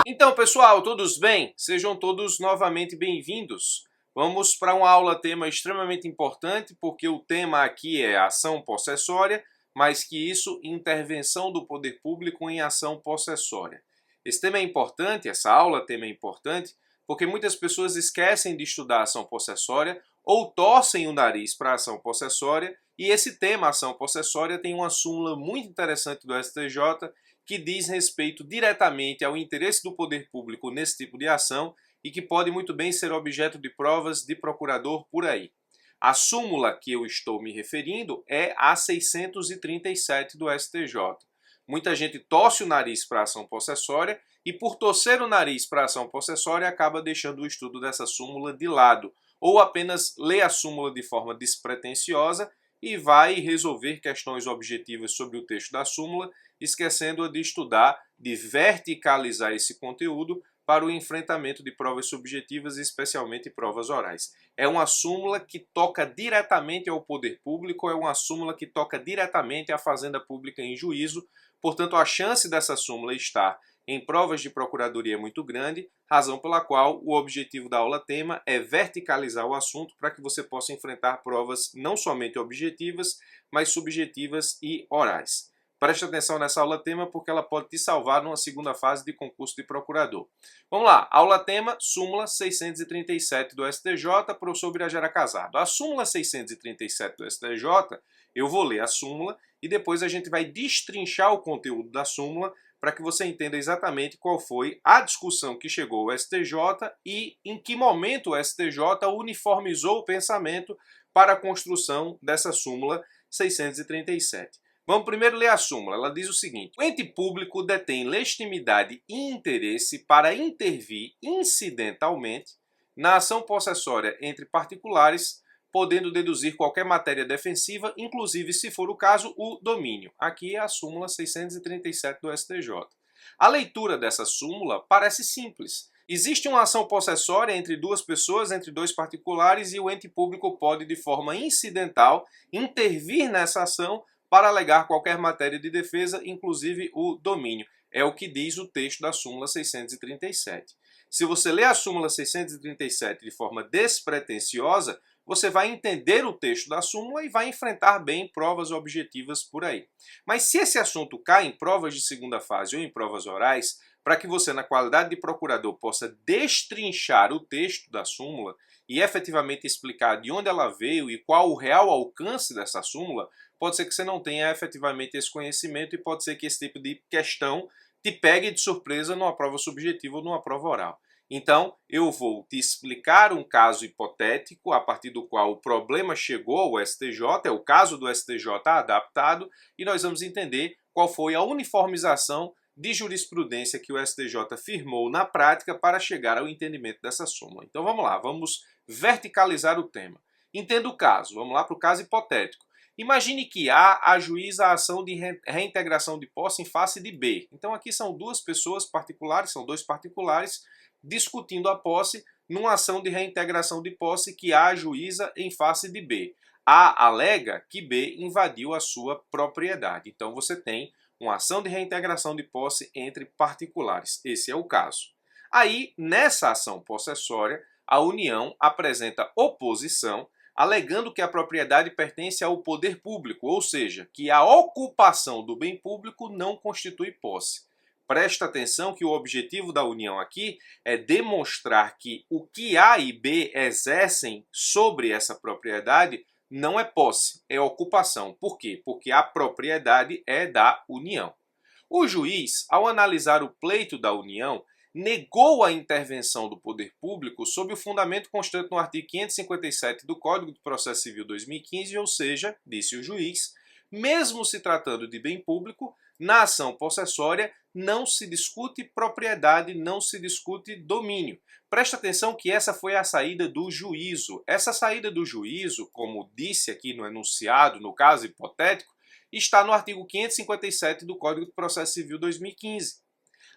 Então, pessoal, todos bem? Sejam todos novamente bem-vindos. Vamos para uma aula-tema extremamente importante, porque o tema aqui é ação possessória, mais que isso, intervenção do poder público em ação possessória. Esse tema é importante, essa aula-tema é importante, porque muitas pessoas esquecem de estudar ação possessória ou torcem o nariz para a ação possessória, e esse tema, ação possessória, tem uma súmula muito interessante do STJ que diz respeito diretamente ao interesse do poder público nesse tipo de ação e que pode muito bem ser objeto de provas de procurador por aí. A súmula que eu estou me referindo é a 637 do STJ. Muita gente torce o nariz para a ação possessória e, por torcer o nariz para a ação possessória, acaba deixando o estudo dessa súmula de lado, ou apenas lê a súmula de forma despretensiosa e vai resolver questões objetivas sobre o texto da súmula, esquecendo de estudar, de verticalizar esse conteúdo para o enfrentamento de provas subjetivas, especialmente provas orais. É uma súmula que toca diretamente ao poder público, é uma súmula que toca diretamente à fazenda pública em juízo, portanto a chance dessa súmula estar em provas de procuradoria é muito grande, razão pela qual o objetivo da aula-tema é verticalizar o assunto para que você possa enfrentar provas não somente objetivas, mas subjetivas e orais. Preste atenção nessa aula-tema porque ela pode te salvar numa segunda fase de concurso de procurador. Vamos lá, aula-tema, súmula 637 do STJ, professor Birajara Casado. A súmula 637 do STJ, eu vou ler a súmula e depois a gente vai destrinchar o conteúdo da súmula para que você entenda exatamente qual foi a discussão que chegou ao STJ e em que momento o STJ uniformizou o pensamento para a construção dessa súmula 637. Vamos primeiro ler a súmula. Ela diz o seguinte: o ente público detém legitimidade e interesse para intervir incidentalmente na ação possessória entre particulares, podendo deduzir qualquer matéria defensiva, inclusive, se for o caso, o domínio. Aqui é a súmula 637 do STJ. A leitura dessa súmula parece simples. Existe uma ação possessória entre duas pessoas, entre dois particulares, e o ente público pode, de forma incidental, intervir nessa ação para alegar qualquer matéria de defesa, inclusive o domínio. É o que diz o texto da súmula 637. Se você lê a súmula 637 de forma despretensiosa, você vai entender o texto da súmula e vai enfrentar bem provas objetivas por aí. Mas se esse assunto cai em provas de segunda fase ou em provas orais, para que você, na qualidade de procurador, possa destrinchar o texto da súmula e efetivamente explicar de onde ela veio e qual o real alcance dessa súmula, pode ser que você não tenha efetivamente esse conhecimento e pode ser que esse tipo de questão te pegue de surpresa numa prova subjetiva ou numa prova oral. Então, eu vou te explicar um caso hipotético a partir do qual o problema chegou ao STJ, é o caso do STJ adaptado, e nós vamos entender qual foi a uniformização de jurisprudência que o STJ firmou na prática para chegar ao entendimento dessa súmula. Então vamos lá, vamos verticalizar o tema. Entenda o caso, vamos lá para o caso hipotético. Imagine que A ajuiza a ação de reintegração de posse em face de B. Então aqui são duas pessoas particulares, são dois particulares, discutindo a posse numa ação de reintegração de posse que A ajuiza em face de B. A alega que B invadiu a sua propriedade. Então você tem uma ação de reintegração de posse entre particulares. Esse é o caso. Aí, nessa ação possessória, a União apresenta oposição, alegando que a propriedade pertence ao poder público, ou seja, que a ocupação do bem público não constitui posse. Presta atenção que o objetivo da União aqui é demonstrar que o que A e B exercem sobre essa propriedade não é posse, é ocupação. Por quê? Porque a propriedade é da União. O juiz, ao analisar o pleito da União, negou a intervenção do poder público sob o fundamento constante no artigo 557 do Código de Processo Civil 2015, ou seja, disse o juiz, mesmo se tratando de bem público, na ação possessória não se discute propriedade, não se discute domínio. Presta atenção que essa foi a saída do juízo. Essa saída do juízo, como disse aqui no enunciado, no caso hipotético, está no artigo 557 do Código de Processo Civil 2015.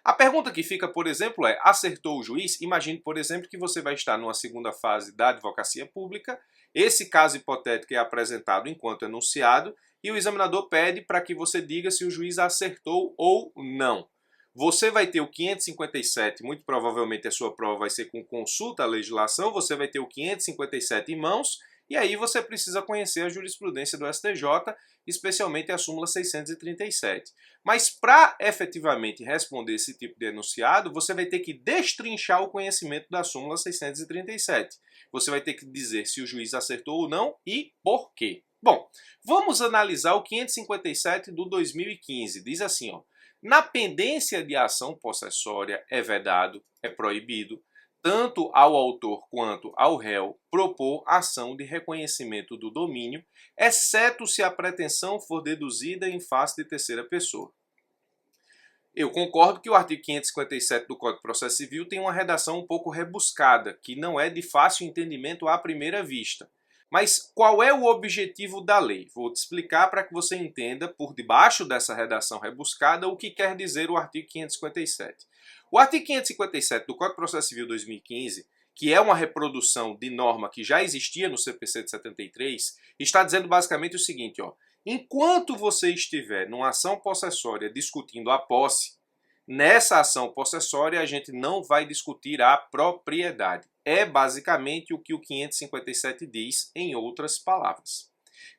A pergunta que fica, por exemplo, é: acertou o juiz? Imagine, por exemplo, que você vai estar numa segunda fase da advocacia pública, esse caso hipotético é apresentado enquanto enunciado e o examinador pede para que você diga se o juiz acertou ou não. Você vai ter o 557, muito provavelmente a sua prova vai ser com consulta à legislação, você vai ter o 557 em mãos, e aí você precisa conhecer a jurisprudência do STJ, especialmente a súmula 637. Mas para efetivamente responder esse tipo de enunciado, você vai ter que destrinchar o conhecimento da súmula 637. Você vai ter que dizer se o juiz acertou ou não e por quê. Bom, vamos analisar o 557 do 2015. Diz assim, ó: na pendência de ação possessória é vedado, é proibido, tanto ao autor quanto ao réu propor ação de reconhecimento do domínio, exceto se a pretensão for deduzida em face de terceira pessoa. Eu concordo que o artigo 557 do Código de Processo Civil tem uma redação um pouco rebuscada, que não é de fácil entendimento à primeira vista. Mas qual é o objetivo da lei? Vou te explicar para que você entenda, por debaixo dessa redação rebuscada, o que quer dizer o artigo 557. O artigo 557 do Código de Processo Civil 2015, que é uma reprodução de norma que já existia no CPC de 73, está dizendo basicamente o seguinte, ó: enquanto você estiver numa ação possessória discutindo a posse, nessa ação possessória a gente não vai discutir a propriedade. É basicamente o que o 557 diz, em outras palavras.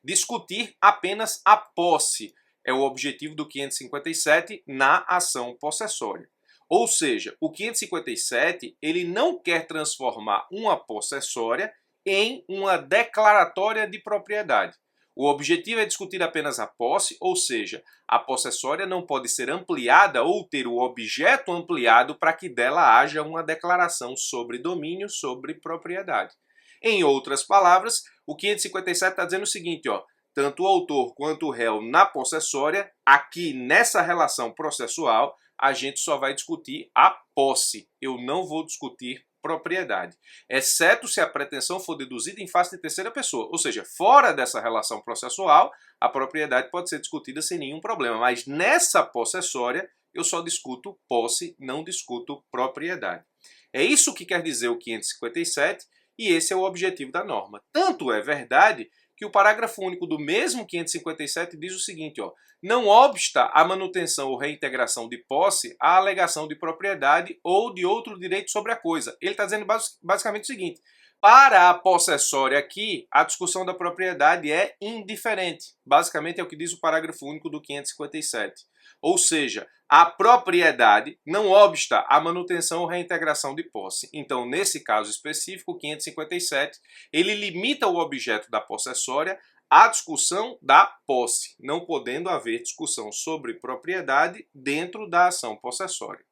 Discutir apenas a posse é o objetivo do 557 na ação possessória. Ou seja, o 557 ele não quer transformar uma possessória em uma declaratória de propriedade. O objetivo é discutir apenas a posse, ou seja, a possessória não pode ser ampliada ou ter o objeto ampliado para que dela haja uma declaração sobre domínio, sobre propriedade. Em outras palavras, o 557 está dizendo o seguinte, ó: tanto o autor quanto o réu na possessória, aqui nessa relação processual, a gente só vai discutir a posse. Eu não vou discutir propriedade, exceto se a pretensão for deduzida em face de terceira pessoa. Ou seja, fora dessa relação processual, a propriedade pode ser discutida sem nenhum problema. Mas nessa possessória, eu só discuto posse, não discuto propriedade. É isso que quer dizer o 557 e esse é o objetivo da norma. Tanto é verdade que o parágrafo único do mesmo 557 diz o seguinte, ó: não obsta a manutenção ou reintegração de posse à alegação de propriedade ou de outro direito sobre a coisa. Ele está dizendo basicamente o seguinte: para a possessória aqui, a discussão da propriedade é indiferente. Basicamente é o que diz o parágrafo único do 557. Ou seja, a propriedade não obsta a manutenção ou reintegração de posse. Então, nesse caso específico, o 557, ele limita o objeto da possessória à discussão da posse, não podendo haver discussão sobre propriedade dentro da ação possessória.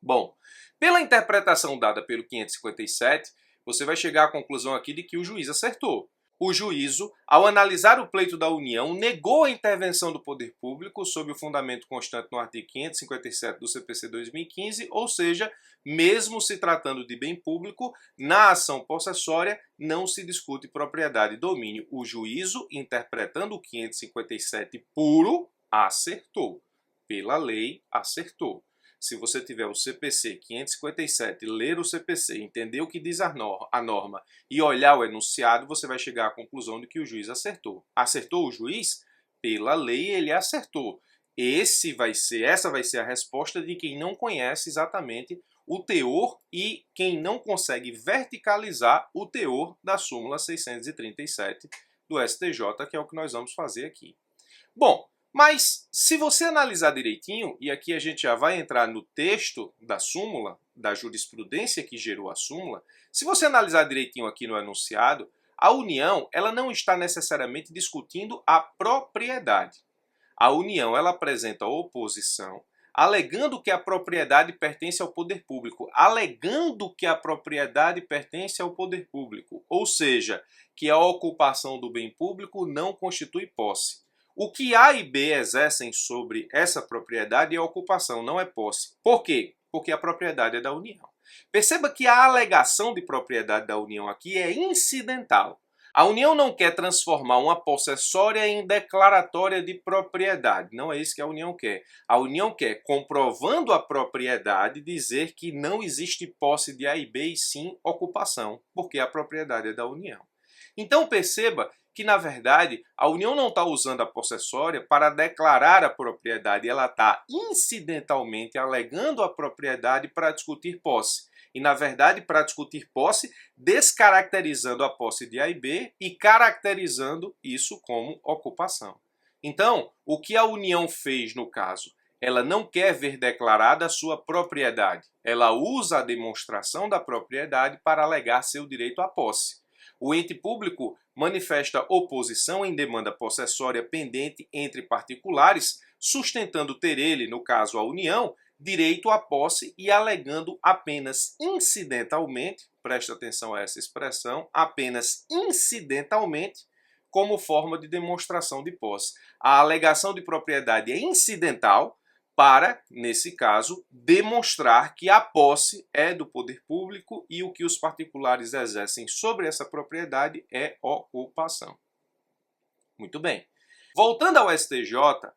Bom, pela interpretação dada pelo 557, você vai chegar à conclusão aqui de que o juiz acertou. O juízo, ao analisar o pleito da União, negou a intervenção do poder público sob o fundamento constante no artigo 557 do CPC 2015, ou seja, mesmo se tratando de bem público, na ação possessória não se discute propriedade e domínio. O juízo, interpretando o 557 puro, acertou. Pela lei, acertou. Se você tiver o CPC 557, ler o CPC, entender o que diz a norma e olhar o enunciado, você vai chegar à conclusão de que o juiz acertou. Acertou o juiz? Pela lei ele acertou. Essa vai ser a resposta de quem não conhece exatamente o teor e quem não consegue verticalizar o teor da súmula 637 do STJ, que é o que nós vamos fazer aqui. Bom, mas se você analisar direitinho, e aqui a gente já vai entrar no texto da súmula, da jurisprudência que gerou a súmula, se você analisar direitinho aqui no enunciado, a União ela não está necessariamente discutindo a propriedade. A União ela apresenta oposição, alegando que a propriedade pertence ao poder público, alegando que a propriedade pertence ao poder público, ou seja, que a ocupação do bem público não constitui posse. O que A e B exercem sobre essa propriedade é a ocupação, não é posse. Por quê? Porque a propriedade é da União. Perceba que a alegação de propriedade da União aqui é incidental. A União não quer transformar uma possessória em declaratória de propriedade. Não é isso que a União quer. A União quer, comprovando a propriedade, dizer que não existe posse de A e B e sim ocupação, porque a propriedade é da União. Então perceba que, na verdade, a União não está usando a possessória para declarar a propriedade, ela está incidentalmente alegando a propriedade para discutir posse. E, na verdade, para discutir posse, descaracterizando a posse de A e B e caracterizando isso como ocupação. Então, o que a União fez no caso? Ela não quer ver declarada a sua propriedade. Ela usa a demonstração da propriedade para alegar seu direito à posse. O ente público manifesta oposição em demanda possessória pendente entre particulares, sustentando ter ele, no caso a União, direito à posse e alegando apenas incidentalmente, presta atenção a essa expressão, apenas incidentalmente, como forma de demonstração de posse. A alegação de propriedade é incidental para, nesse caso, demonstrar que a posse é do poder público e o que os particulares exercem sobre essa propriedade é ocupação. Muito bem. Voltando ao STJ,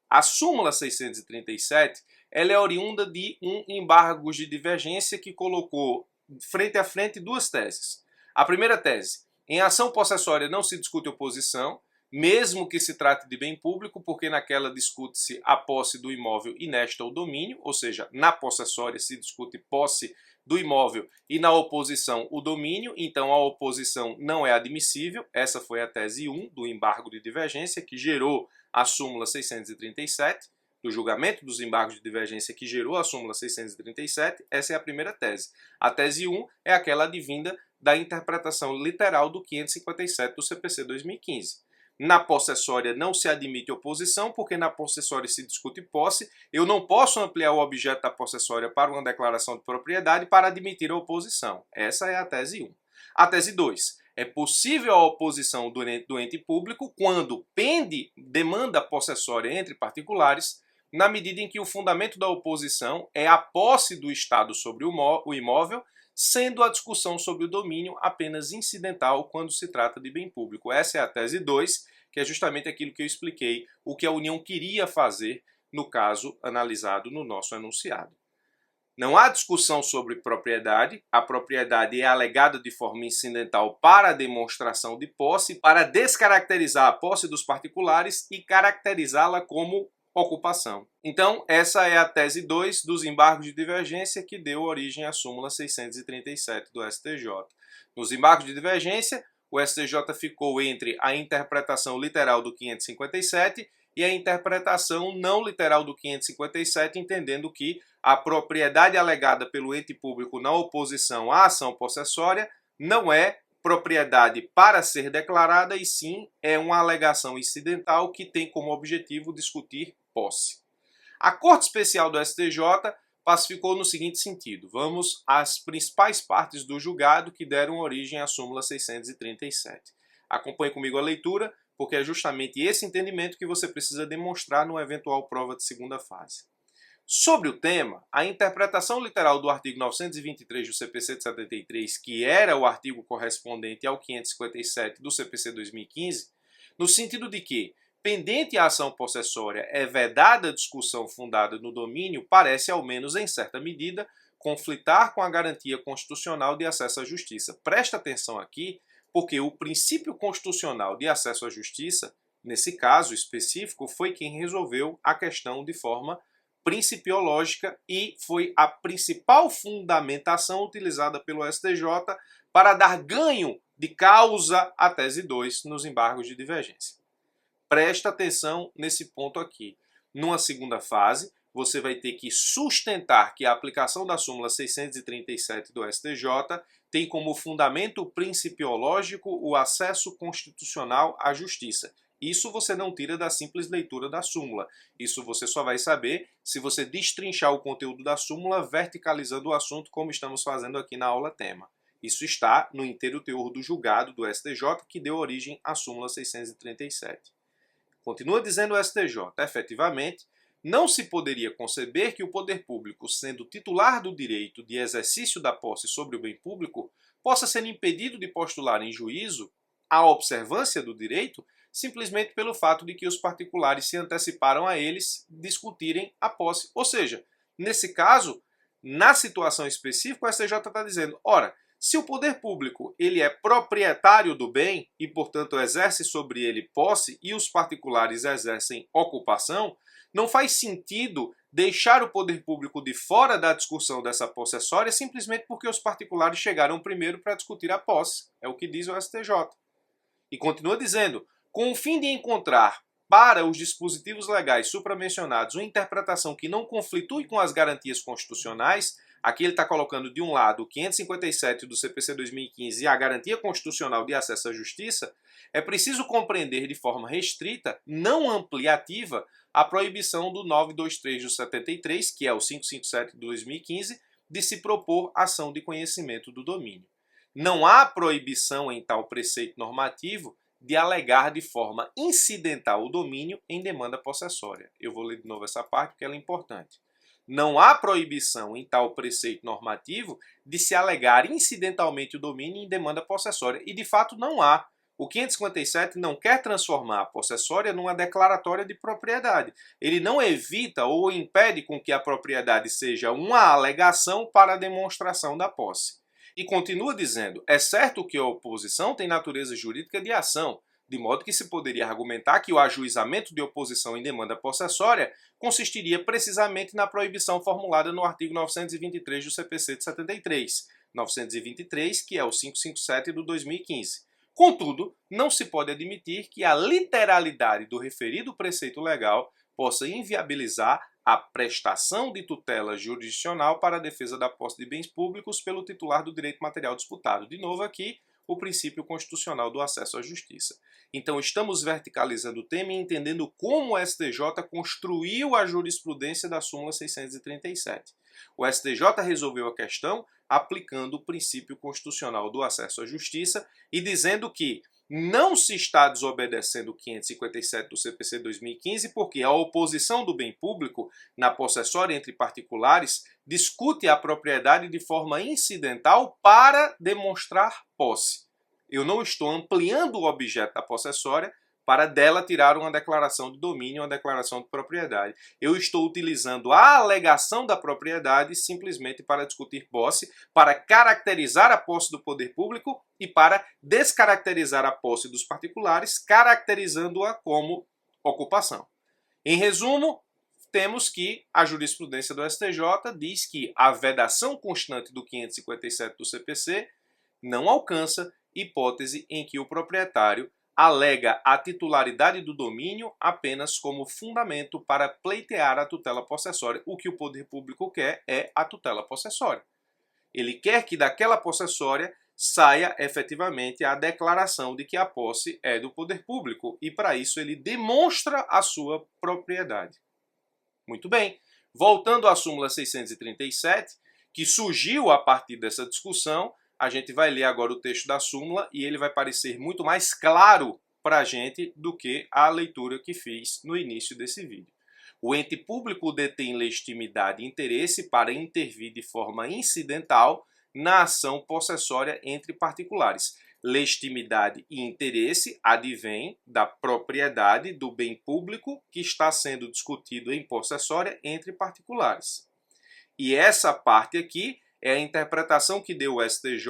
a súmula 637 ela é oriunda de um embargo de divergência que colocou frente a frente duas teses. A primeira tese: em ação possessória não se discute oposição, mesmo que se trate de bem público, porque naquela discute-se a posse do imóvel inesta ao domínio, ou seja, na possessória se discute posse do imóvel e na oposição o domínio, então a oposição não é admissível. Essa foi a tese 1 do embargo de divergência que gerou a súmula 637, do julgamento dos embargos de divergência que gerou a súmula 637, essa é a primeira tese. A tese 1 é aquela advinda da interpretação literal do 557 do CPC 2015. Na possessória não se admite oposição, porque na possessória se discute posse. Eu não posso ampliar o objeto da possessória para uma declaração de propriedade para admitir a oposição. Essa é a tese 1. A tese 2. É possível a oposição do ente público quando pende demanda possessória entre particulares, na medida em que o fundamento da oposição é a posse do Estado sobre o imóvel, sendo a discussão sobre o domínio apenas incidental quando se trata de bem público. Essa é a tese 2, que é justamente aquilo que eu expliquei, o que a União queria fazer no caso analisado no nosso enunciado. Não há discussão sobre propriedade, a propriedade é alegada de forma incidental para a demonstração de posse, para descaracterizar a posse dos particulares e caracterizá-la como ocupação. Então, essa é a tese 2 dos embargos de divergência que deu origem à súmula 637 do STJ. Nos embargos de divergência, o STJ ficou entre a interpretação literal do 557 e a interpretação não literal do 557, entendendo que a propriedade alegada pelo ente público na oposição à ação possessória não é propriedade para ser declarada, e sim é uma alegação incidental que tem como objetivo discutir posse. A Corte Especial do STJ pacificou no seguinte sentido. Vamos às principais partes do julgado que deram origem à súmula 637. Acompanhe comigo a leitura, porque é justamente esse entendimento que você precisa demonstrar numa eventual prova de segunda fase. Sobre o tema, a interpretação literal do artigo 923 do CPC de 73, que era o artigo correspondente ao 557 do CPC 2015, no sentido de que, pendente a ação possessória, é vedada a discussão fundada no domínio, parece, ao menos em certa medida, conflitar com a garantia constitucional de acesso à justiça. Presta atenção aqui, porque o princípio constitucional de acesso à justiça, nesse caso específico, foi quem resolveu a questão de forma principiológica e foi a principal fundamentação utilizada pelo STJ para dar ganho de causa à tese 2 nos embargos de divergência. Presta atenção nesse ponto aqui. Numa segunda fase, você vai ter que sustentar que a aplicação da súmula 637 do STJ tem como fundamento principiológico o acesso constitucional à justiça. Isso você não tira da simples leitura da súmula. Isso você só vai saber se você destrinchar o conteúdo da súmula verticalizando o assunto, como estamos fazendo aqui na aula tema. Isso está no inteiro teor do julgado do STJ, que deu origem à súmula 637. Continua dizendo o STJ, efetivamente, não se poderia conceber que o poder público, sendo titular do direito de exercício da posse sobre o bem público, possa ser impedido de postular em juízo a observância do direito simplesmente pelo fato de que os particulares se anteciparam a eles discutirem a posse. Ou seja, nesse caso, na situação específica, o STJ está dizendo, ora, Se o poder público ele é proprietário do bem e, portanto, exerce sobre ele posse e os particulares exercem ocupação, não faz sentido deixar o poder público de fora da discussão dessa possessória simplesmente porque os particulares chegaram primeiro para discutir a posse. É o que diz o STJ. E continua dizendo, com o fim de encontrar para os dispositivos legais supramencionados uma interpretação que não conflitue com as garantias constitucionais, aqui ele está colocando de um lado o 557 do CPC 2015 e a garantia constitucional de acesso à justiça, é preciso compreender de forma restrita, não ampliativa, a proibição do 923 do 73, que é o 557 de 2015, de se propor ação de conhecimento do domínio. Não há proibição em tal preceito normativo de alegar de forma incidental o domínio em demanda possessória. Eu vou ler de novo essa parte porque ela é importante. Não há proibição em tal preceito normativo de se alegar incidentalmente o domínio em demanda possessória. E de fato não há. O 557 não quer transformar a possessória numa declaratória de propriedade. Ele não evita ou impede com que a propriedade seja uma alegação para a demonstração da posse. E continua dizendo, é certo que a oposição tem natureza jurídica de ação, de modo que se poderia argumentar que o ajuizamento de oposição em demanda possessória consistiria precisamente na proibição formulada no artigo 923 do CPC de 73, 923, que é o 557 do 2015. Contudo, não se pode admitir que a literalidade do referido preceito legal possa inviabilizar a prestação de tutela jurisdicional para a defesa da posse de bens públicos pelo titular do direito material disputado. De novo aqui, o princípio constitucional do acesso à justiça. Então estamos verticalizando o tema e entendendo como o STJ construiu a jurisprudência da súmula 637. O STJ resolveu a questão aplicando o princípio constitucional do acesso à justiça e dizendo que não se está desobedecendo o 557 do CPC 2015 porque a oposição do bem público na possessória entre particulares discute a propriedade de forma incidental para demonstrar posse. Eu não estou ampliando o objeto da possessória para dela tirar uma declaração de domínio, uma declaração de propriedade. Eu estou utilizando a alegação da propriedade simplesmente para discutir posse, para caracterizar a posse do poder público e para descaracterizar a posse dos particulares, caracterizando-a como ocupação. Em resumo, temos que a jurisprudência do STJ diz que a vedação constante do 557 do CPC não alcança hipótese em que o proprietário alega a titularidade do domínio apenas como fundamento para pleitear a tutela possessória. O que o poder público quer é a tutela possessória. Ele quer que daquela possessória saia efetivamente a declaração de que a posse é do poder público e para isso ele demonstra a sua propriedade. Muito bem, voltando à súmula 637, que surgiu a partir dessa discussão, a gente vai ler agora o texto da súmula e ele vai parecer muito mais claro para a gente do que a leitura que fiz no início desse vídeo. O ente público detém legitimidade e interesse para intervir de forma incidental na ação possessória entre particulares. Legitimidade e interesse advém da propriedade do bem público que está sendo discutido em possessória entre particulares. E essa parte aqui é a interpretação que deu o STJ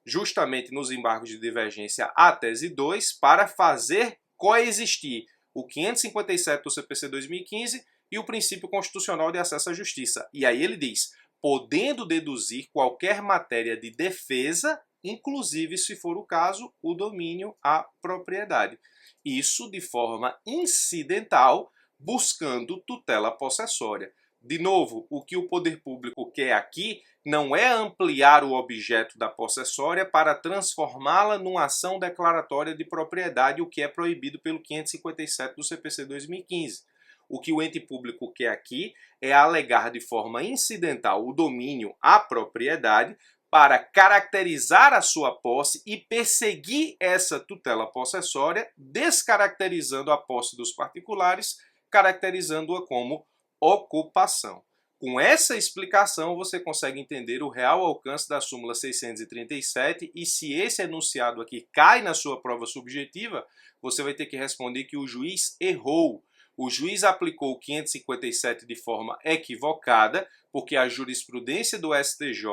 justamente nos embargos de divergência à tese 2 para fazer coexistir o 557 do CPC 2015 e o princípio constitucional de acesso à justiça. E aí ele diz, podendo deduzir qualquer matéria de defesa, inclusive, se for o caso, o domínio à propriedade. Isso de forma incidental, buscando tutela possessória. De novo, o que o poder público quer aqui não é ampliar o objeto da possessória para transformá-la numa ação declaratória de propriedade, o que é proibido pelo 557 do CPC 2015. O que o ente público quer aqui é alegar de forma incidental o domínio à propriedade para caracterizar a sua posse e perseguir essa tutela possessória, descaracterizando a posse dos particulares, caracterizando-a como ocupação. Com essa explicação, você consegue entender o real alcance da súmula 637 e se esse enunciado aqui cai na sua prova subjetiva, você vai ter que responder que o juiz errou, o juiz aplicou o 557 de forma equivocada, porque a jurisprudência do STJ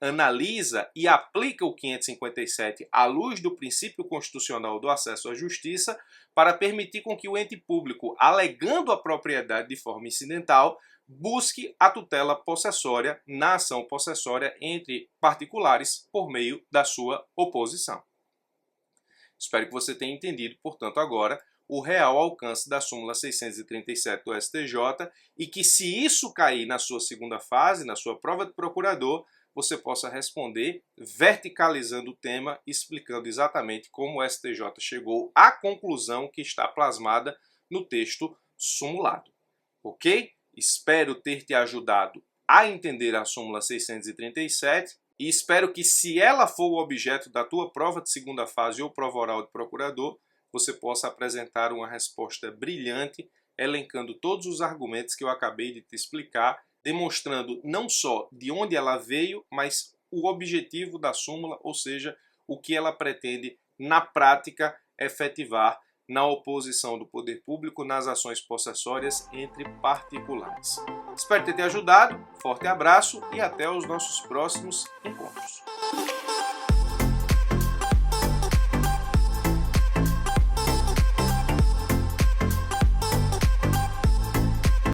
analisa e aplica o 557 à luz do princípio constitucional do acesso à justiça para permitir com que o ente público, alegando a propriedade de forma incidental, busque a tutela possessória na ação possessória entre particulares por meio da sua oposição. Espero que você tenha entendido, portanto, agora o real alcance da súmula 637 do STJ e que, se isso cair na sua segunda fase, na sua prova de procurador, você possa responder verticalizando o tema, explicando exatamente como o STJ chegou à conclusão que está plasmada no texto sumulado. Ok? Espero ter te ajudado a entender a súmula 637 e espero que, se ela for o objeto da tua prova de segunda fase ou prova oral de procurador, você possa apresentar uma resposta brilhante, elencando todos os argumentos que eu acabei de te explicar, demonstrando não só de onde ela veio, mas o objetivo da súmula, ou seja, o que ela pretende, na prática, efetivar na oposição do poder público nas ações possessórias entre particulares. Espero ter te ajudado, forte abraço e até os nossos próximos encontros.